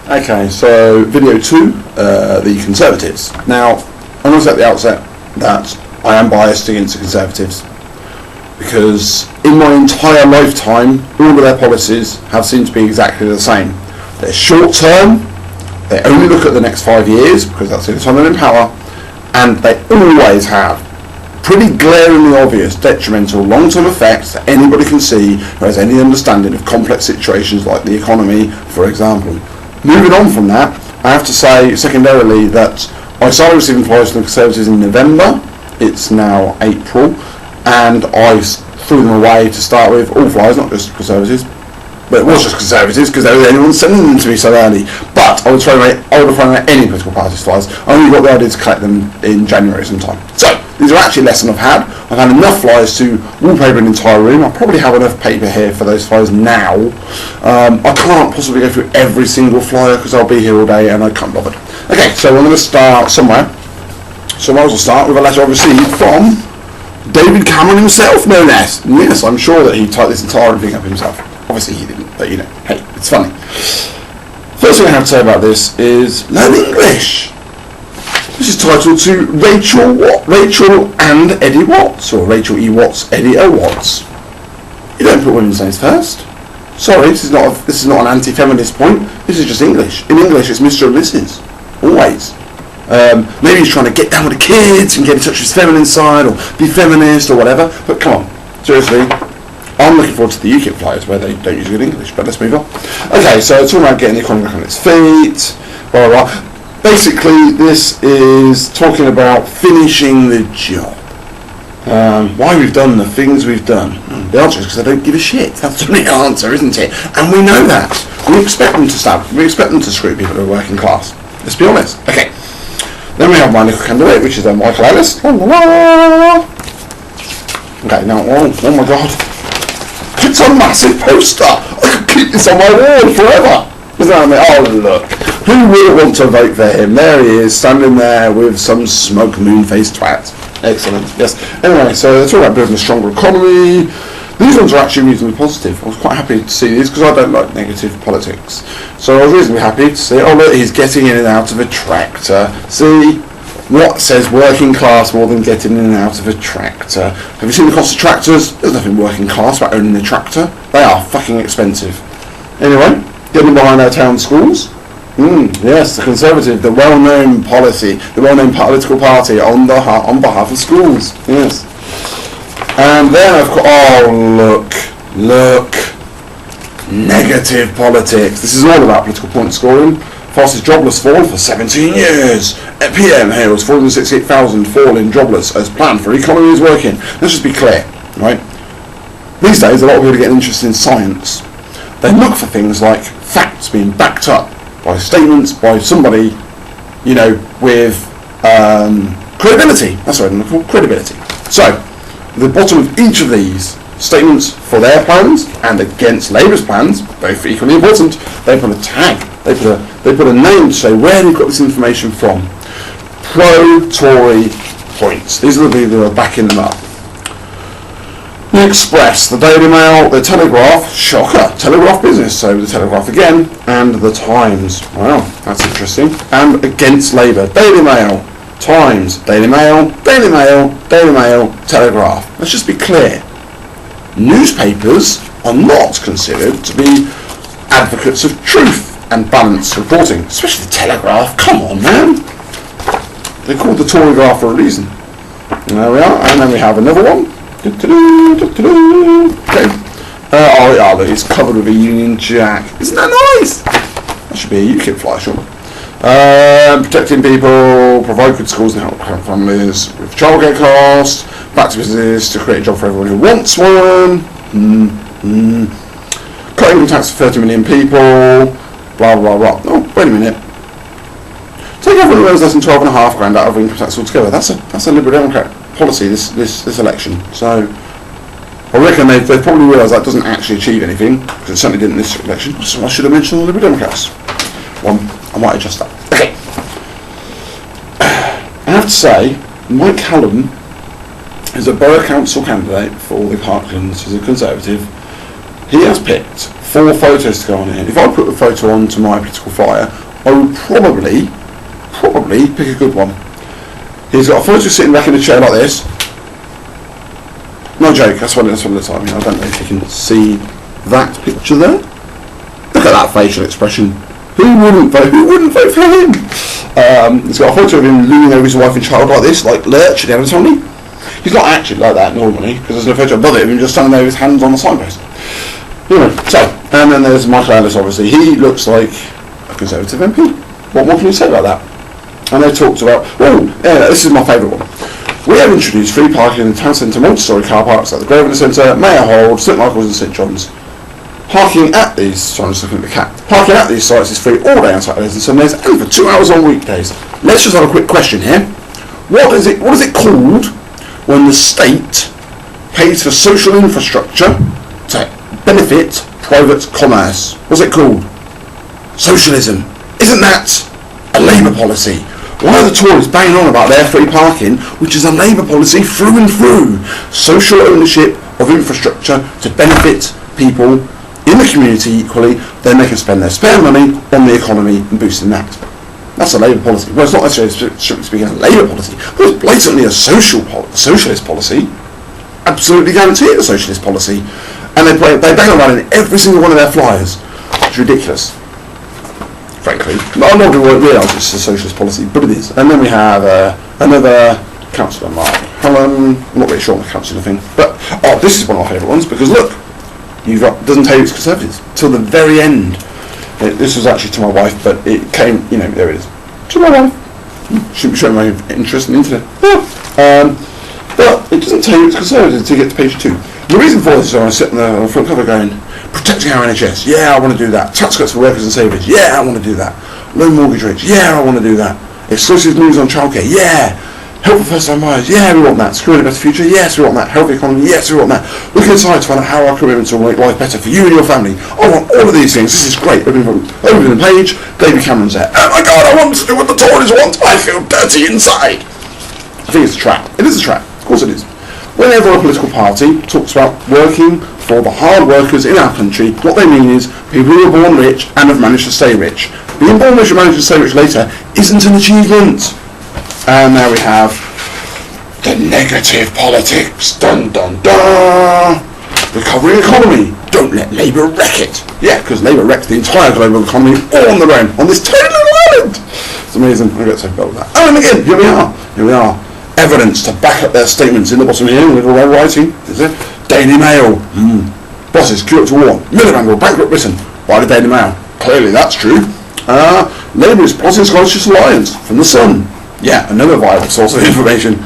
Okay, so video 2, the Conservatives. Now, I want to say at the outset that I am biased against the Conservatives because in my entire lifetime, all of their policies have seemed to be exactly the same. They're short term, they only look at the next 5 years because that's the only time they're in power, and they always have pretty glaringly obvious detrimental long-term effects that anybody can see who has any understanding of complex situations like the economy, for example. Moving on from that, I have to say secondarily that I started receiving flyers from the Conservatives in November. It's now April, and I threw them away to start with, all flyers, not just Conservatives. But it was just Conservatives because they were the only ones sending them to me so early. But I would have thrown away any political party's flyers. I only got the idea to collect them in January sometime. So these are actually less than I've had. I've had enough flyers to wallpaper an entire room. I probably have enough paper here for those flyers now. I can't possibly go through every single flyer because I'll be here all day and I can't bother. Okay, so I'm going to start somewhere. So I might as well start with a letter I received from David Cameron himself, no less. Yes, I'm sure that he typed this entire thing up himself. Obviously he didn't, but you know, hey, it's funny. First thing I have to say about this is learn English. This is titled to Rachel and Eddie Watts, or Rachel E. Watts, Eddie O. Watts. You don't put women's names first. Sorry, this is not an anti-feminist point. This is just English. In English, it's Mr. and Mrs. Always. Maybe he's trying to get down with the kids and get in touch with his feminine side, or be feminist, or whatever. But come on, seriously. I'm looking forward to the UKIP flyers where they don't use good English, but let's move on. Okay, so it's all about getting the economy back on its feet, blah, blah, blah. Basically, this is talking about finishing the job. Why we've done the things we've done. The answer is because they don't give a shit. That's the answer, isn't it? And we know that. We expect them to stab. We expect them to screw people who are working class. Let's be honest. Okay. Then we have my little candidate, which is Michael Ellis. Okay, now, oh my god. It's a massive poster. I could keep this on my wall forever. Isn't that amazing? Oh look, who would want to vote for him? There he is, standing there with some smoke moon-faced twat. Excellent. Yes. Anyway, so they're talking about building a stronger economy. These ones are actually reasonably positive. I was quite happy to see these because I don't like negative politics. So I was reasonably happy to see. Oh look, he's getting in and out of a tractor. See. What says working class more than getting in and out of a tractor? Have you seen the cost of tractors? There's nothing working class about owning a tractor. They are fucking expensive. Anyway, getting behind our town schools. Yes, the Conservative, the well-known policy, the well-known political party on behalf of schools. Yes. And then I've got, oh look, negative politics. This is all about political point scoring. Fastest jobless fall for 17 years. At PM hails 468,000 fall in jobless as planned for economy is working. Let's just be clear, right? These days, a lot of people are getting interested in science. They look for things like facts being backed up by statements by somebody, you know, with credibility. That's what I'm looking for, credibility. So, at the bottom of each of these statements for their plans and against Labour's plans, both equally important, they put a tag. They put a name to say where they've got this information from. Pro-Tory points. These are the people who are backing them up. The Express, the Daily Mail, the Telegraph, shocker, Telegraph business, so the Telegraph again, and the Times. Wow, that's interesting. And against Labour, Daily Mail, Times, Daily Mail, Daily Mail, Daily Mail, Telegraph. Let's just be clear. Newspapers are not considered to be advocates of truth and balanced reporting, especially the Telegraph. Come on, man. They're called the Tory Graph for a reason. And there we are, and then we have another one. Okay. Oh yeah, look, it's covered with a Union Jack. Isn't that nice? That should be a UKIP flyer, sure. Protecting people, provide good schools and help families with childcare costs, back to business to create a job for everyone who wants one. Cut income tax for 30 million people. Blah blah blah. Oh, wait a minute. Take everyone who earns less than 12.5 grand out of income tax altogether. That's a Liberal Democrat policy this election. So I reckon they've probably realised that doesn't actually achieve anything, because it certainly didn't this election. So I should have mentioned the Liberal Democrats. Well, I might adjust that. Okay. I have to say, Mike Hallam is a borough council candidate for the Parklands. He's a Conservative. he has picked 4 photos to go on here. If I put the photo onto my political flyer, I would probably pick a good one. He's got a photo sitting back in a chair like this. No joke, that's what it looks like. I mean, I don't know if you can see that picture there. Look at that facial expression. Who wouldn't vote for him? He's got a photo of him looming over his wife and child like this, like Lurch at the end of Tony. He's not actually like that normally, because there's no photo above it of him just standing there with his hands on the signpost. Anyway, so, and then there's Michael Ellis, obviously. He looks like a Conservative MP. What more can you say about that? And they talked about, this is my favourite one. We have introduced free parking in the town centre multi-storey car parks at the Grosvenor Centre, Mayor Hold, St Michael's and St John's. Parking at these sites is free all day on Saturdays and Sundays and for 2 hours on weekdays. Let's just have a quick question here. What is it called when the state pays for social infrastructure to benefit private commerce? What's it called? Socialism. Isn't that a Labour policy? Why are the Tories banging on about their free parking, which is a Labour policy through and through? Social ownership of infrastructure to benefit people in the community equally, then they can spend their spare money on the economy and boosting that. That's a Labour policy. Well, it's not necessarily, strictly speaking, a Labour policy, but it's blatantly a socialist policy. Absolutely guarantee it a socialist policy. And they bang on about it in every single one of their flyers. It's ridiculous. Frankly, not everyone won't realise it's a socialist policy, but it is. And then we have another councillor, Mark Helen. I'm not really sure on the councillor thing, but this is one of my favourite ones because look, doesn't tell you it's Conservatives till the very end. This was actually to my wife, but it came, there it is. To my wife. Shouldn't be showing my interest in the internet. But it doesn't tell you it's Conservative until you get to page 2. The reason for this is I was sitting there on the front cover going, protecting our NHS, yeah, I want to do that. Tax cuts for workers and savers, yeah, I want to do that. Low mortgage rates, yeah, I want to do that. Exclusive news on childcare, yeah. Help for first time buyers, yeah, we want that. Securing a better future, yes, we want that. Healthy economy, yes, we want that. Look inside to find out how our commitments will make life better for you and your family. I want all of these things, this is great. Open the page, David Cameron's there. Oh my God, I want to do what the Tories want. I feel dirty inside. I think it's a trap. It is a trap, of course it is. Whenever a political party talks about working for the hard workers in our country, what they mean is people who are born rich and have managed to stay rich. Being born rich and managed to stay rich later isn't an achievement. And now we have the negative politics. Dun dun dun. Recovering economy. Don't let Labour wreck it. Yeah, because Labour wrecked the entire global economy all on their own on this tiny little island. It's amazing. I get so bold with that. Oh, and again, here we are. Evidence to back up their statements in the bottom here, little red writing. Is it? Daily Mail. Bosses queue up to war. Miliband will bankrupt Britain. Why the Daily Mail? Clearly that's true. Labour is plotting Scottish alliance from the Sun. Yeah, another viable source of information.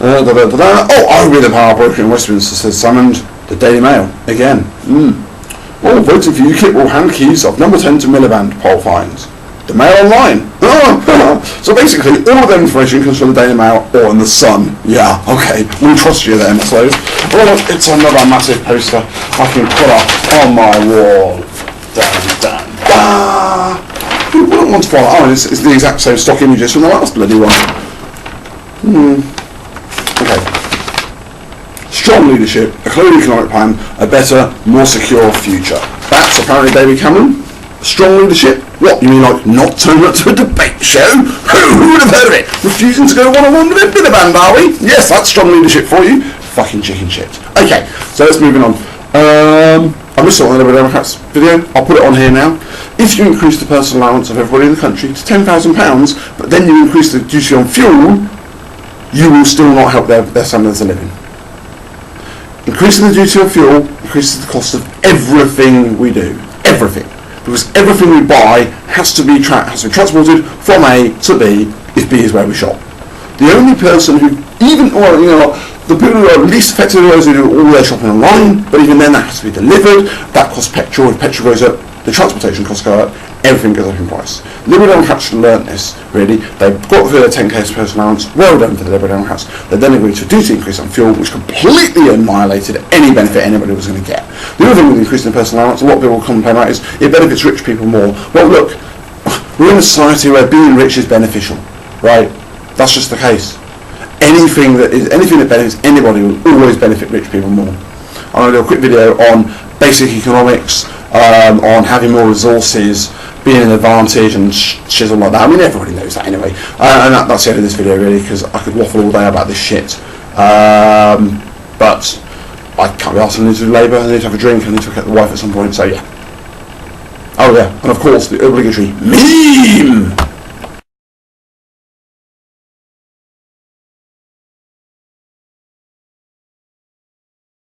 I'll be the power broker in Westminster, says summoned. The Daily Mail again. Well, voting for UKIP will hand keys of number 10 to Miliband. Poll finds. The Mail Online. So basically, all of the information comes from the Daily Mail or in the Sun. Yeah, okay, we trust you then, so. Well, it's another massive poster I can put up on my wall. Who wouldn't want to follow? Oh, it's the exact same stock images from the last bloody one. Okay. Strong leadership, a clear economic plan, a better, more secure future. That's apparently David Cameron. Strong leadership? What, you mean like not turning up to a debate show? Who would have heard of it? Refusing to go one-on-one with a Miliband, are we? Yes, that's strong leadership for you. Fucking chicken shit. Okay, so let's move on. I missed it on the Liberal Democrats video. I'll put it on here now. If you increase the personal allowance of everybody in the country to £10,000, but then you increase the duty on fuel, you will still not help their standards of living. Increasing the duty on fuel increases the cost of everything we do. Everything. Because everything we buy has to be transported from A to B if B is where we shop. The only person who the people who are least affected are those who do all their shopping online, but even then that has to be delivered, that costs petrol, if petrol goes up, the transportation costs go up, everything goes up in price. Liberal Democrats should learn this, really. They've got for their 10k personal allowance, well done for the Liberal Democrats. They then agreed to a duty increase on fuel, which completely annihilated any benefit anybody was going to get. The other thing with increasing the personal allowance, a lot of people complain about is it benefits rich people more. Well look, we're in a society where being rich is beneficial, right? That's just the case. Anything that benefits anybody will always benefit rich people more. I'm going to do a quick video on basic economics, on having more resources being an advantage and shit all like that. I mean, everybody knows that anyway. And that's the end of this video really, because I could waffle all day about this shit. But I can't be asked. I need to do labour, I need to have a drink, I need to look at the wife at some point, so yeah. Oh yeah, and of course the obligatory meme!